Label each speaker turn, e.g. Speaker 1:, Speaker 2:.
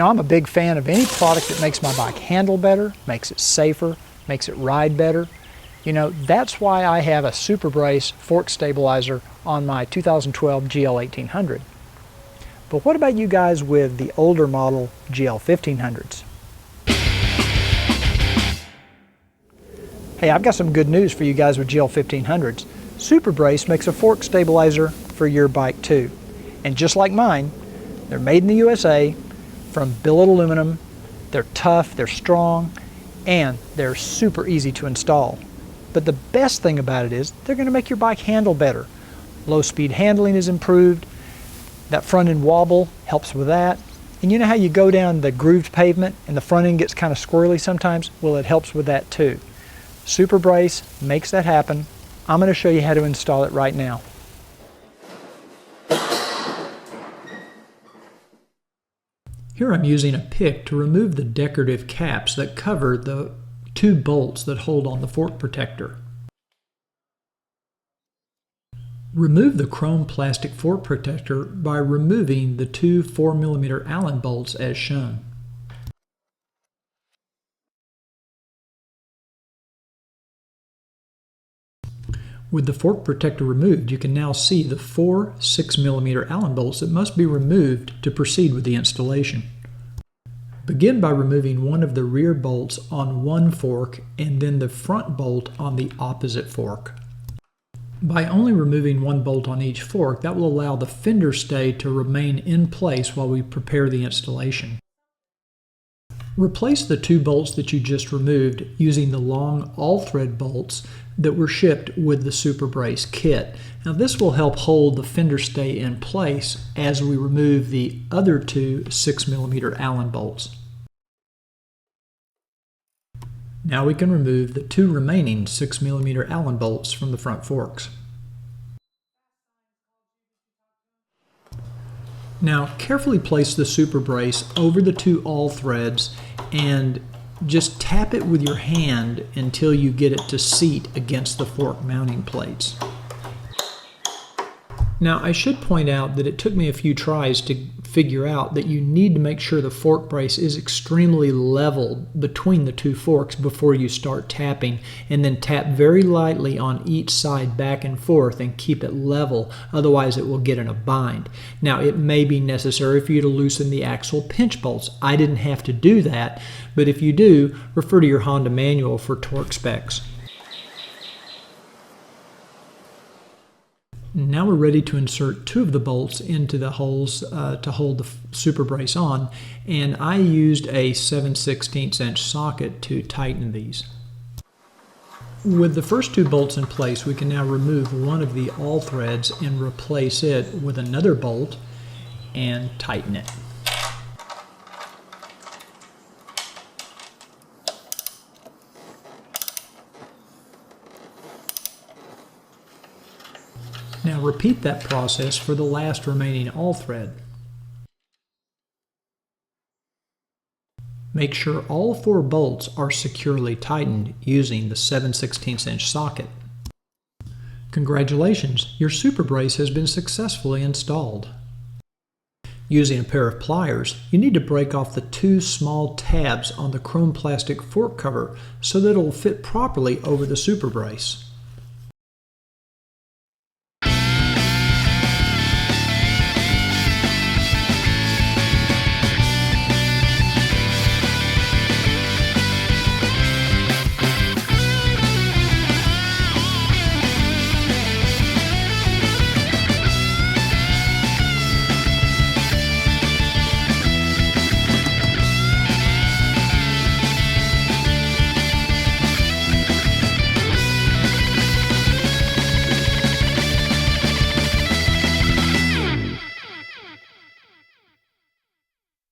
Speaker 1: I'm a big fan of any product that makes my bike handle better, makes it safer, makes it ride better. That's why I have a SuperBrace fork stabilizer on my 2012 GL1800. But what about you guys with the older model GL1500s? Hey, I've got some good news for you guys with GL1500s. SuperBrace makes a fork stabilizer for your bike too. And just like mine, they're made in the USA from billet aluminum. They're tough, they're strong, and they're super easy to install. But the best thing about it is they're going to make your bike handle better. Low speed handling is improved. That front end wobble helps with that. And you know how you go down the grooved pavement and the front end gets kind of squirrely sometimes? Well, it helps with that too. SuperBrace makes that happen. I'm going to show you how to install it right now. Here I'm using a pick to remove the decorative caps that cover the two bolts that hold on the fork protector. Remove the chrome plastic fork protector by removing the two 4mm Allen bolts as shown. With the fork protector removed, you can now see the four 6mm Allen bolts that must be removed to proceed with the installation. Begin by removing one of the rear bolts on one fork and then the front bolt on the opposite fork. By only removing one bolt on each fork, that will allow the fender stay to remain in place while we prepare the installation. Replace the two bolts that you just removed using the long all-thread bolts that were shipped with the SuperBrace kit. Now this will help hold the fender stay in place as we remove the other two 6mm Allen bolts. Now we can remove the two remaining 6mm Allen bolts from the front forks. Now carefully place the SuperBrace over the two all threads and just tap it with your hand until you get it to seat against the fork mounting plates. Now I should point out that it took me a few tries to figure out that you need to make sure the fork brace is extremely level between the two forks before you start tapping, and then tap very lightly on each side back and forth and keep it level, otherwise it will get in a bind. Now it may be necessary for you to loosen the axle pinch bolts. I didn't have to do that, but if you do, refer to your Honda manual for torque specs. Now we're ready to insert two of the bolts into the holes to hold the SuperBrace on, and I used a 7/16 inch socket to tighten these. With the first two bolts in place, we can now remove one of the all threads and replace it with another bolt and tighten it. Now repeat that process for the last remaining all thread. Make sure all four bolts are securely tightened using the 7/16 inch socket. Congratulations, your SuperBrace has been successfully installed. Using a pair of pliers, you need to break off the two small tabs on the chrome plastic fork cover so that it will fit properly over the SuperBrace.